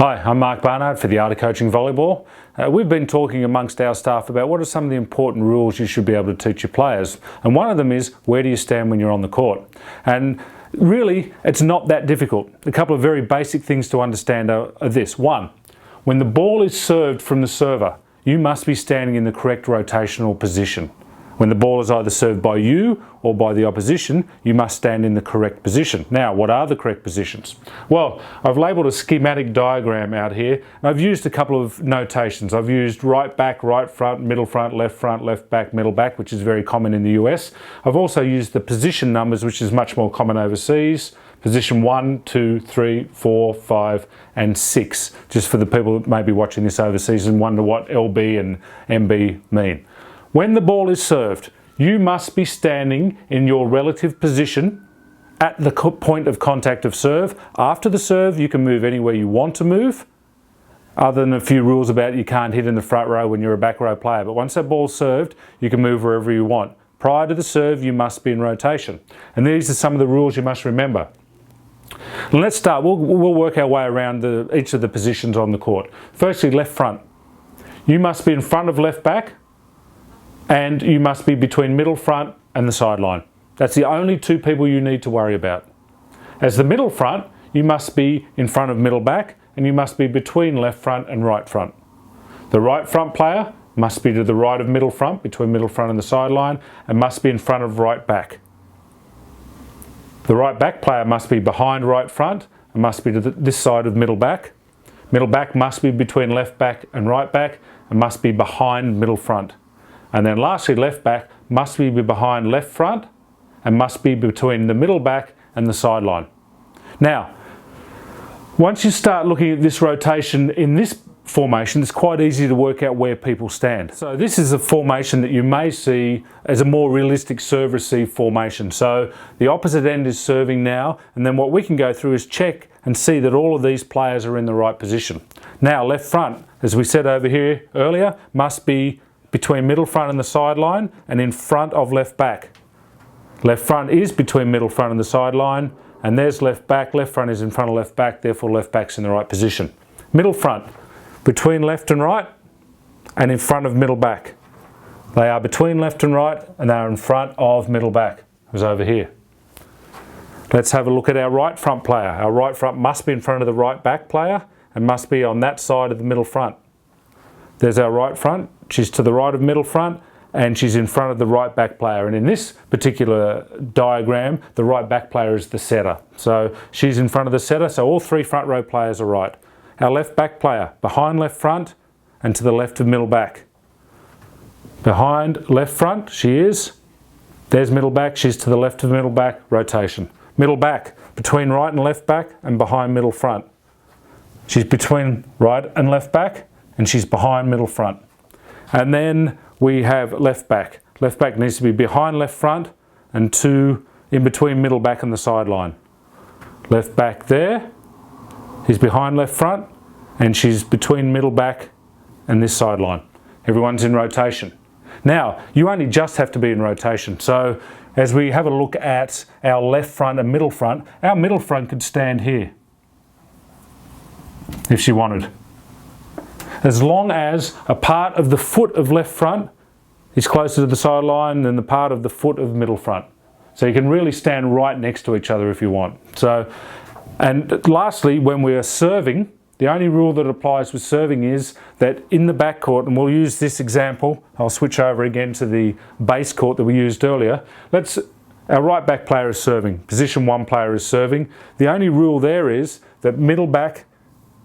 Hi, I'm Mark Barnard for the Art of Coaching Volleyball. We've been talking amongst our staff about what are some of the important rules you should be able to teach your players. And one of them is, where do you stand when you're on the court? And really, it's not that difficult. A couple of very basic things to understand are this. One, when the ball is served from the server, you must be standing in the correct rotational position. When the ball is either served by you or by the opposition, you must stand in the correct position. Now, what are the correct positions? Well, I've labelled a schematic diagram out here, and I've used a couple of notations. I've used right back, right front, left back, middle back, which is very common in the US. I've also used the position numbers, which is much more common overseas. Position 1, 2, 3, 4, 5, and 6, just for the people that may be watching this overseas and wonder what LB and MB mean. When the ball is served, you must be standing in your relative position at the point of contact of serve. After the serve, you can move anywhere you want to move, other than a few rules about you can't hit in the front row when you're a back row player. But once that ball's served, you can move wherever you want. Prior to the serve, you must be in rotation. And these are some of the rules you must remember. And let's start. We'll work our way around each of the positions on the court. Firstly, left front. You must be in front of left back, and you must be between middle front and the sideline. That's the only two people you need to worry about. As the middle front, you must be in front of middle back, and you must be between left front and right front. The right front player must be to the right of middle front, between middle front and the sideline, and must be in front of right back. The right back player must be behind right front and must be to this side of middle back. Middle back must be between left back and right back and must be behind middle front. And then lastly, left back must be behind left front and must be between the middle back and the sideline. Now, once you start looking at this rotation in this formation, it's quite easy to work out where people stand. So this is a formation that you may see as a more realistic serve-receive formation. So the opposite end is serving now, and then what we can go through is check and see that all of these players are in the right position. Now, left front, as we said over here earlier, must be between middle front and the sideline and in front of left back. Left front is between middle front and the sideline, and there's left back. Left front is in front of left back, therefore left back's in the right position. Middle front, between left and right and in front of middle back. They are between left and right and they are in front of middle back, who's over here. Let's have a look at our right front player. Our right front must be in front of the right back player and must be on that side of the middle front. There's our right front. She's to the right of middle front and she's in front of the right back player. And in this particular diagram, the right back player is the setter. So she's in front of the setter, so all three front row players are right. Our left back player, behind left front and to the left of middle back. Behind left front, she is. There's middle back, she's to the left of middle back, rotation. Middle back, between right and left back and behind middle front. She's between right and left back and she's behind middle front. And then we have left back. Left back needs to be behind left front and in between middle back and the sideline. Left back there. He's behind left front and she's between middle back and this sideline. Everyone's in rotation. Now, you only just have to be in rotation. So as we have a look at our left front and middle front, our middle front could stand here if she wanted. As long as a part of the foot of left front is closer to the sideline than the part of the foot of middle front. So you can really stand right next to each other if you want. And lastly, when we are serving, the only rule that applies with serving is that in the backcourt, and we'll use this example, I'll switch over again to the base court that we used earlier. Our right back player is serving, position 1 player is serving. The only rule there is that middle back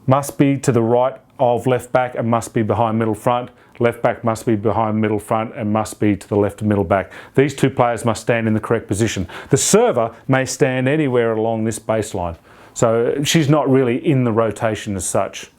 must be to the right of left back and must be behind middle front. Left back must be behind middle front and must be to the left of middle back. These two players must stand in the correct position. The server may stand anywhere along this baseline. So she's not really in the rotation as such.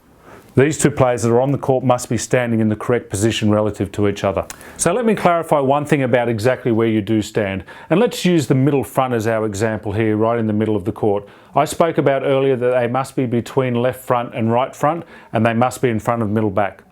These two players that are on the court must be standing in the correct position relative to each other. So let me clarify one thing about exactly where you do stand. And let's use the middle front as our example here, right in the middle of the court. I spoke about earlier that they must be between left front and right front, and they must be in front of middle back.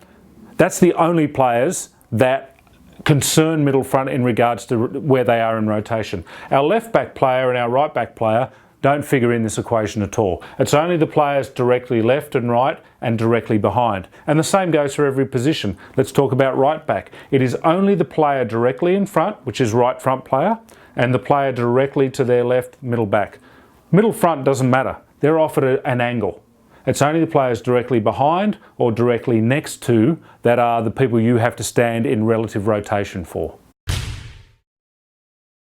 That's the only players that concern middle front in regards to where they are in rotation. Our left back player and our right back player don't figure in this equation at all. It's only the players directly left and right and directly behind. And the same goes for every position. Let's talk about right back. It is only the player directly in front, which is right front player, and the player directly to their left, middle back. Middle front doesn't matter. They're off at an angle. It's only the players directly behind or directly next to that are the people you have to stand in relative rotation for.